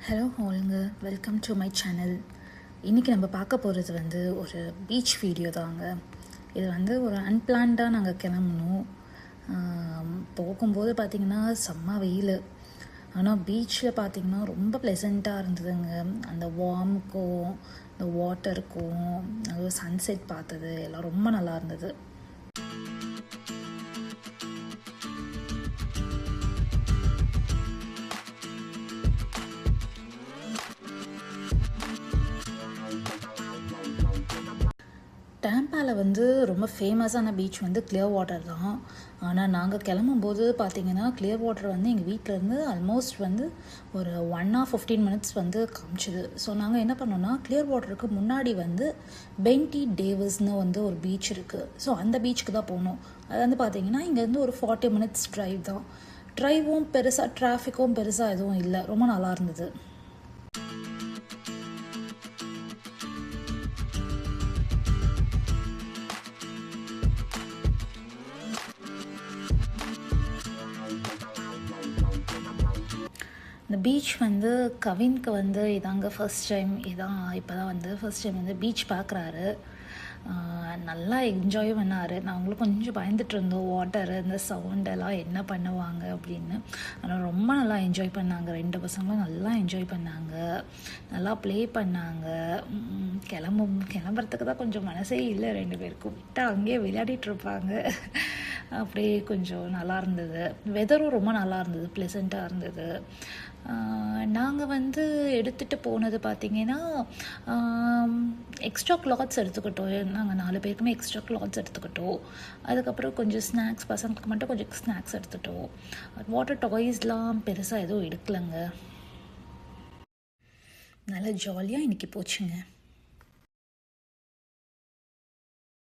Hello ஹாலுங்க, welcome to my channel. இன்றைக்கி நம்ம பார்க்க போகிறது ஒரு பீச் வீடியோ தாங்க. இது ஒரு அன்பிளான்டாக நாங்கள் கிளம்பணும். போகும்போது பார்த்திங்கன்னா செம்ம வெயில். ஆனால் பீச்சில் பார்த்திங்கன்னா ரொம்ப ப்ளசண்ட்டாக இருந்ததுங்க. அந்த வார்முக்கும் அந்த வாட்டருக்கும் அது சன்செட் பார்த்தது எல்லாம் ரொம்ப நல்லா இருந்தது. டேம்பாவில் ரொம்ப ஃபேமஸான பீச் கிளியர் வாட்டர் தான். ஆனால் நாங்கள் கிளம்பும்போது பார்த்திங்கன்னா கிளியர் வாட்டர் எங்கள் வீட்டிலேருந்து ஆல்மோஸ்ட் ஒரு 1 hour 15 minutes காமிச்சிது. ஸோ நாங்கள் என்ன பண்ணோன்னா, கிளியர் வாட்டருக்கு முன்னாடி பென்டி டேவிஸ்னு ஒரு பீச் இருக்குது. ஸோ அந்த பீச்சுக்கு தான் போனோம். அது பார்த்திங்கன்னா இங்கேருந்து ஒரு 40 minutes ட்ரைவ் தான். ட்ரைவும் பெருசாக டிராஃபிக்கும் பெருசாக எதுவும் இல்லை, ரொம்ப நல்லா இருந்தது. இந்த பீச் கவின்க்கு இதாங்க ஃபர்ஸ்ட் டைம். இப்போ தான் ஃபர்ஸ்ட் டைம் பீச் பார்க்குறாரு. நல்லா என்ஜாய் பண்ணார். நாங்களும் கொஞ்சம் பயந்துட்டு இருந்தோம், வாட்டரு இந்த சவுண்டெல்லாம் என்ன பண்ணுவாங்க அப்படின்னு. ஆனால் ரொம்ப நல்லா என்ஜாய் பண்ணாங்க. 2 பசங்களும் நல்லா என்ஜாய் பண்ணாங்க, நல்லா ப்ளே பண்ணாங்க. கிளம்புறதுக்கு தான் கொஞ்சம் மனசே இல்லை 2 பேருக்கும். விட்டால் அங்கேயே விளையாடிட்டுருப்பாங்க. அப்படியே கொஞ்சம் நல்லா இருந்தது. வெதரும் ரொம்ப நல்லா இருந்தது, ப்ளசண்ட்டாக இருந்தது. நாங்கள் எடுத்துகிட்டு போனது பார்த்திங்கன்னா எக்ஸ்ட்ரா கிளாத்ஸ் எடுத்துக்கிட்டோம். நாங்கள் 4 பேருக்குமே எக்ஸ்ட்ரா கிளாத்ஸ் எடுத்துக்கிட்டோம். அதுக்கப்புறம் கொஞ்சம் ஸ்நாக்ஸ், பசங்களுக்கு மட்டும் கொஞ்சம் ஸ்நாக்ஸ் எடுத்துகிட்டோம். வாட்டர் டாய்ஸ்லாம் பெருசாக எதுவும் எடுக்கலைங்க. நல்லா ஜாலியாக இன்றைக்கி போச்சுங்க.